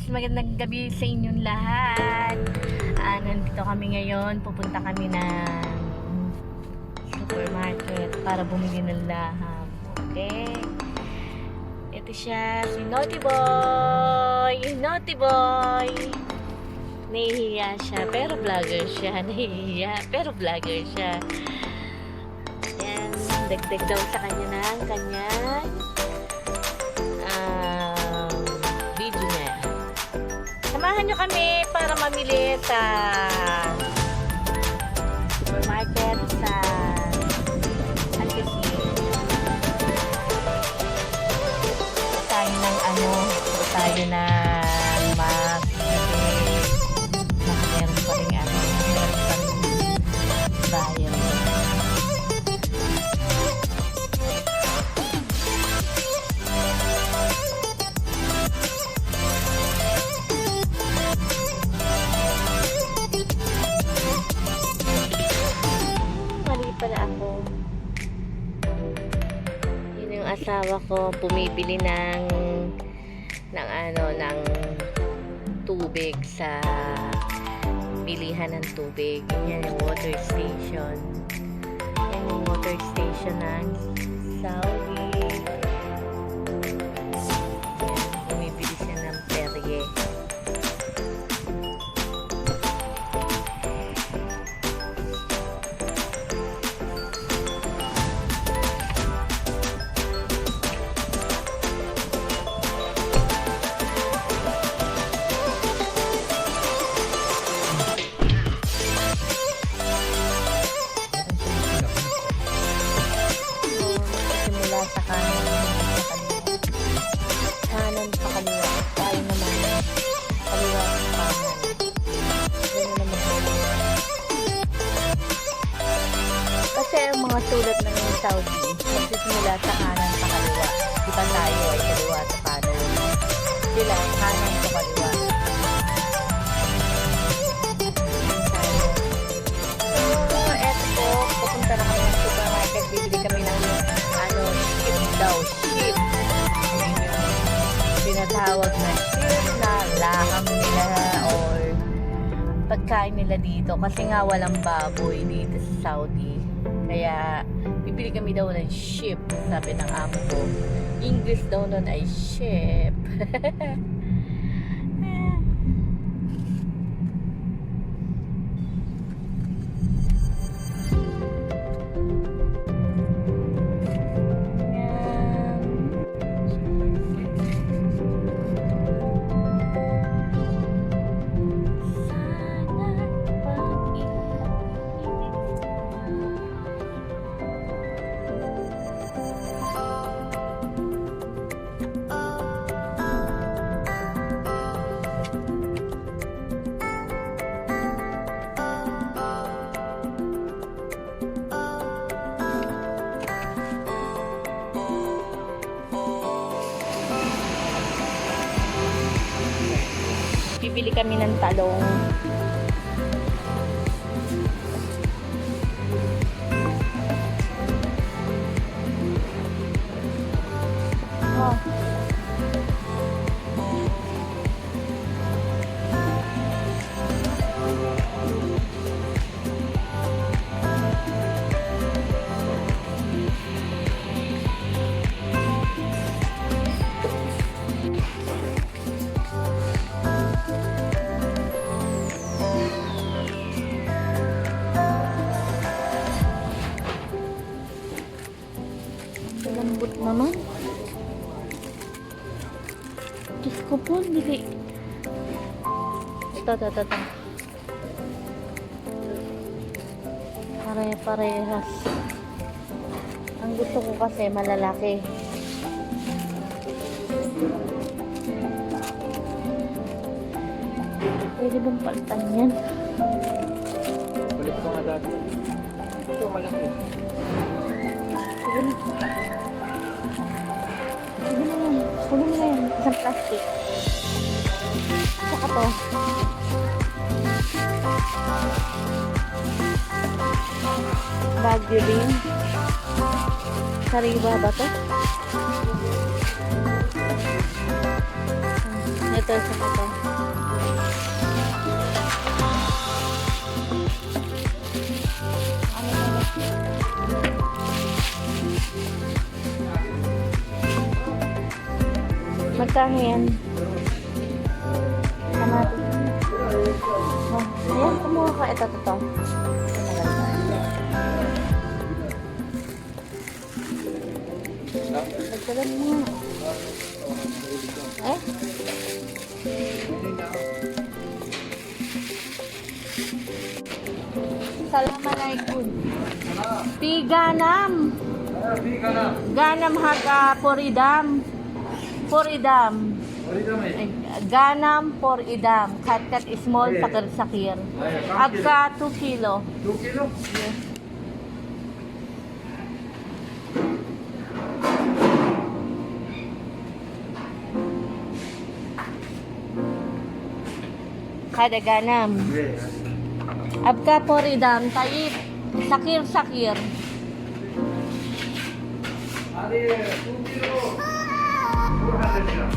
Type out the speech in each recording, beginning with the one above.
Magandang gabi sa inyong lahat. Nandito kami ngayon. Pupunta kami ng supermarket para bumili ng laham. Okay? Ito siya, si Naughty Boy. Naughty Boy. Nahihiya siya, pero vlogger siya. Nahihiya, pero vlogger siya. Yan, dagdag daw sa kanya ng kanyang video niya. Samahan nyo kami para mamili sa supermarket sa Alcacid. Tayo ng tayo ng meron pa rin meron pa rin bayan. Pala ako. Yun yung asawa ko bumibili ng tubig sa bilihan ng tubig. Yan yung water station. Yan yung water station ng Saudi. Yan, bumibili siya ng Perrier. Sa kanan pa kaliwa, tayo naman kaliwa sa kanan. Ganun naman. Kasi ang mga sulat ng Saudi magsisimula sa kanan pa kaliwa. Di ba tayo ay kaliwa sa kanan? Sila kanan pa kaliwa. So eto po, pupunta na kami ng supermarket. Bibili kami ng ship. Tinatawag na ship na laham nila or pagkain nila dito kasi nga walang baboy dito sa Saudi. Kaya bibili kami daw ng ship, sabi ng amo ko. English daw nun ay ship. Bibili kami ng talong. Lambot naman. Diyos ko po, hindi. Ito. Pare-parehas. Ang gusto ko kasi malalaki. Pwede bang palitan yan? Balik ko nga dati. Ito malaki. Sige na. Huli mo na yan. Isang plastic. Saka to. Baguio din. Sariwa ba to? Ito sa ito. Magkano yan? Kamatis. Oh, ayan, kumuha ka. Ito, ito. Nagkagan mo. Eh? Assalamualaikum. Piganam. Ganam haga poridam. Poridam. Ganam poridam. Kat small sakir. Agka 2 kilo. 2 kilo? Yes. Kada ganam. Abka poridam taib sakir. Ari 2 kilo. 400 gram.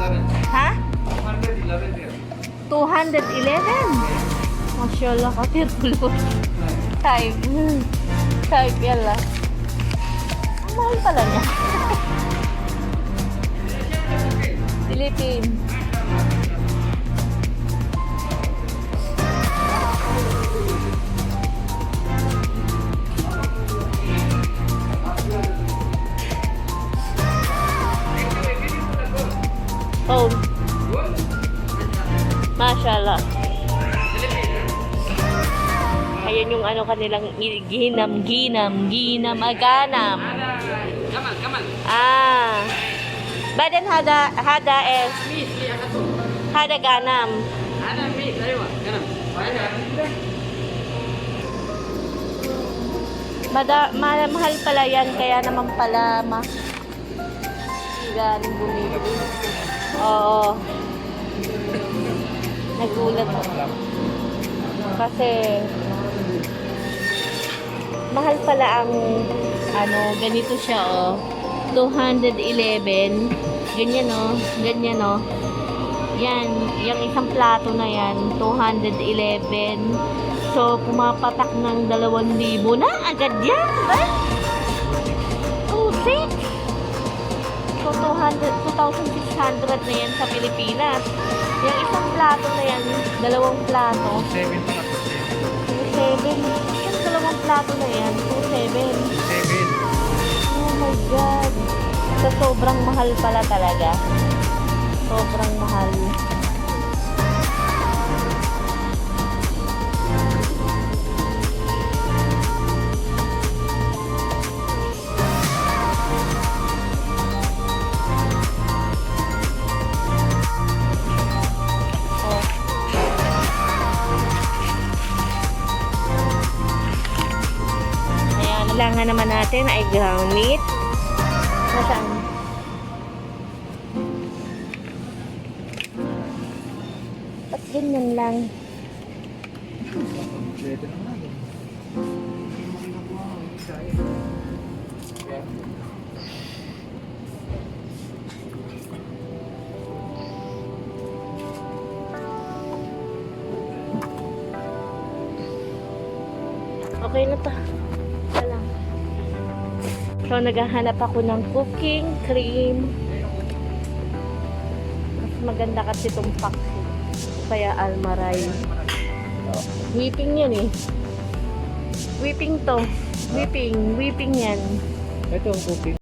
10. Ha? 211 gram. 211? Masyaallah, katirpulo. Type. Type yala. Ang mahal pala niya. Philippine. Oh. Mashallah. Ayan yung ano kanilang ginam, aganam. Kamal. Ah. Badan hada es. Hada ganam. Mahal pala yan, kaya naman pala galing bumibili. Oo. Nagulat ako. Kasi mahal pala ang ganito siya, oh. 211. Ganyan, oh. Ganyan, oh. Yan, yung isang plato na yan, 211. So, pumapatak ng 2,000 na agad yan, ba? Oh, see? So, 2,600 na yan sa Pilipinas. Yung isang plato na yan, 2 plato. 7 pa na. 2,700. Yung 2 plato na yan, 2,700. 7. Oh my God. So, sobrang mahal pala talaga. Sobrang mahal. Oh. Ayan, kailangan naman natin ay ground meat. Nasaan? Ba't ganyan lang? Okay na to. Wala. So, naghahanap ako ng cooking cream. Mas maganda kasi itong pack. Kaya Almaray. So, whipping yan eh. Whipping to. Whipping yan. Ito ang cooking.